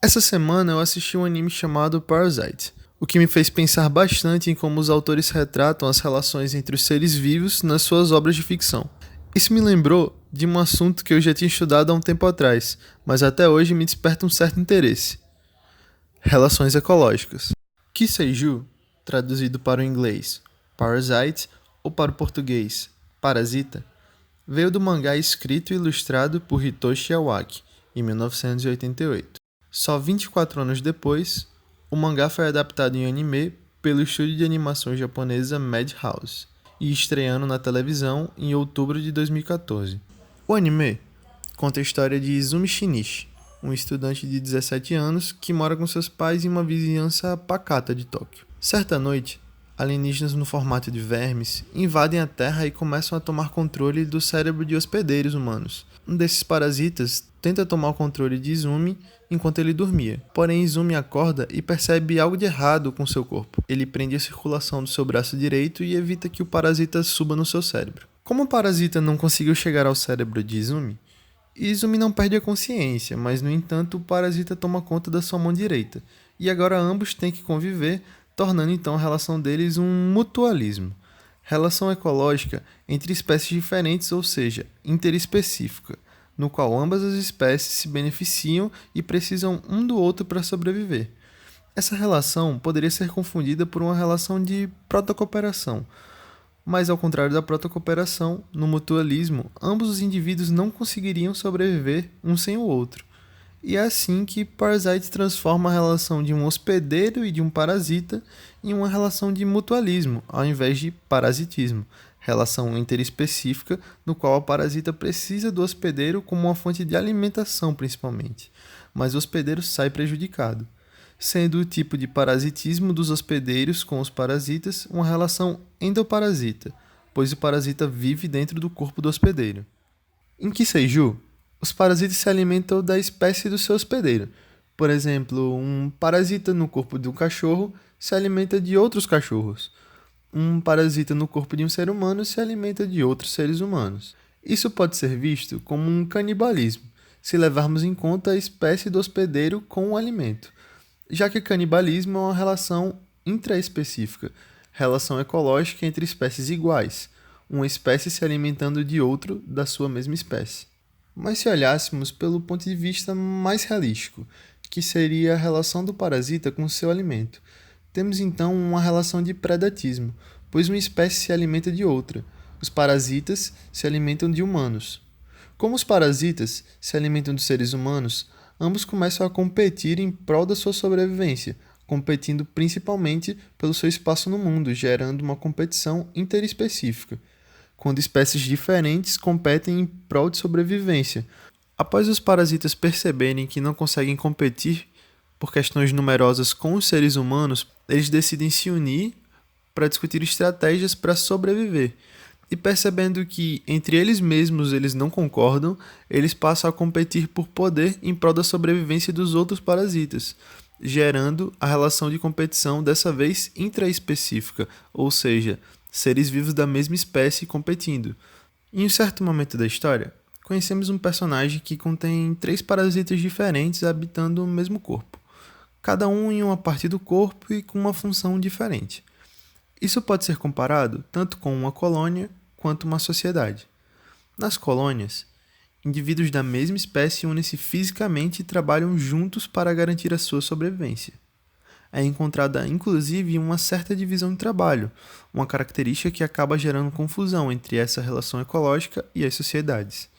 Essa semana eu assisti um anime chamado Parasite, o que me fez pensar bastante em como os autores retratam as relações entre os seres vivos nas suas obras de ficção. Isso me lembrou de um assunto que eu já tinha estudado há um tempo atrás, mas até hoje me desperta um certo interesse: relações ecológicas. Kiseiju, traduzido para o inglês Parasite ou para o português Parasita, veio do mangá escrito e ilustrado por Hitoshi Awaki, em 1988. Só 24 anos depois, o mangá foi adaptado em anime pelo estúdio de animação japonesa Madhouse e estreando na televisão em outubro de 2014. O anime conta a história de Izumi Shinichi, um estudante de 17 anos que mora com seus pais em uma vizinhança pacata de Tóquio. Certa noite, alienígenas no formato de vermes invadem a Terra e começam a tomar controle do cérebro de hospedeiros humanos. Um desses parasitas tenta tomar o controle de Izumi enquanto ele dormia. Porém, Izumi acorda e percebe algo de errado com seu corpo. Ele prende a circulação do seu braço direito e evita que o parasita suba no seu cérebro. Como o parasita não conseguiu chegar ao cérebro de Izumi não perde a consciência, mas no entanto o parasita toma conta da sua mão direita. E agora ambos têm que conviver, tornando então a relação deles um mutualismo. Relação ecológica entre espécies diferentes, ou seja, interespecífica, no qual ambas as espécies se beneficiam e precisam um do outro para sobreviver. Essa relação poderia ser confundida por uma relação de protocooperação, mas ao contrário da protocooperação, no mutualismo, ambos os indivíduos não conseguiriam sobreviver um sem o outro. E é assim que Parasite transforma a relação de um hospedeiro e de um parasita em uma relação de mutualismo, ao invés de parasitismo, relação interespecífica no qual a parasita precisa do hospedeiro como uma fonte de alimentação principalmente, mas o hospedeiro sai prejudicado, sendo o tipo de parasitismo dos hospedeiros com os parasitas uma relação endoparasita, pois o parasita vive dentro do corpo do hospedeiro. Em Kiseiju, os parasitas se alimentam da espécie do seu hospedeiro. Por exemplo, um parasita no corpo de um cachorro se alimenta de outros cachorros. Um parasita no corpo de um ser humano se alimenta de outros seres humanos. Isso pode ser visto como um canibalismo, se levarmos em conta a espécie do hospedeiro com o alimento, já que canibalismo é uma relação intraespecífica, relação ecológica entre espécies iguais, uma espécie se alimentando de outro da sua mesma espécie. Mas se olhássemos pelo ponto de vista mais realístico, que seria a relação do parasita com seu alimento, temos então uma relação de predatismo, pois uma espécie se alimenta de outra. Os parasitas se alimentam de humanos. Como os parasitas se alimentam dos seres humanos, ambos começam a competir em prol da sua sobrevivência, competindo principalmente pelo seu espaço no mundo, gerando uma competição interespecífica, quando espécies diferentes competem em prol de sobrevivência. Após os parasitas perceberem que não conseguem competir por questões numerosas com os seres humanos, eles decidem se unir para discutir estratégias para sobreviver. E percebendo que entre eles mesmos eles não concordam, eles passam a competir por poder em prol da sobrevivência dos outros parasitas, gerando a relação de competição dessa vez intraespecífica, ou seja, seres vivos da mesma espécie competindo. Em um certo momento da história, conhecemos um personagem que contém 3 parasitas diferentes habitando o mesmo corpo, cada um em uma parte do corpo e com uma função diferente. Isso pode ser comparado tanto com uma colônia quanto uma sociedade. Nas colônias, indivíduos da mesma espécie unem-se fisicamente e trabalham juntos para garantir a sua sobrevivência. É encontrada inclusive uma certa divisão de trabalho, uma característica que acaba gerando confusão entre essa relação ecológica e as sociedades.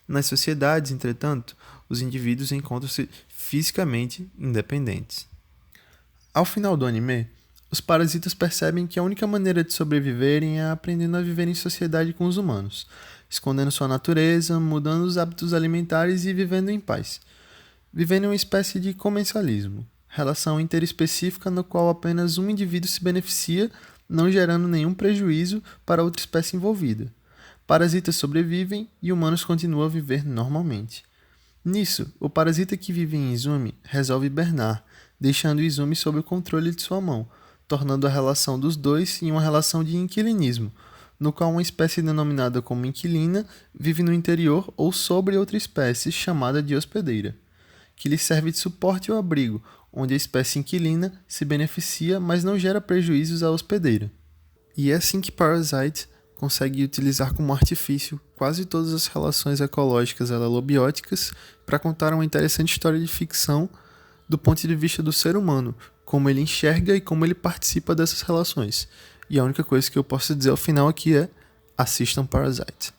Nas sociedades, entretanto, os indivíduos encontram-se fisicamente independentes. Ao final do anime, os parasitas percebem que a única maneira de sobreviverem é aprendendo a viver em sociedade com os humanos, escondendo sua natureza, mudando os hábitos alimentares e vivendo em paz. Vivendo em uma espécie de comensalismo, relação interespecífica no qual apenas um indivíduo se beneficia, não gerando nenhum prejuízo para outra espécie envolvida. Parasitas sobrevivem e humanos continuam a viver normalmente. Nisso, o parasita que vive em Izumi resolve hibernar, deixando Izumi sob o controle de sua mão, tornando a relação dos dois em uma relação de inquilinismo, no qual uma espécie denominada como inquilina vive no interior ou sobre outra espécie chamada de hospedeira. que lhe serve de suporte ou abrigo, onde a espécie inquilina se beneficia, mas não gera prejuízos à hospedeira. E é assim que Parasite consegue utilizar como artifício quase todas as relações ecológicas alalobióticas para contar uma interessante história de ficção do ponto de vista do ser humano, como ele enxerga e como ele participa dessas relações. E a única coisa que eu posso dizer ao final aqui é: assistam Parasite.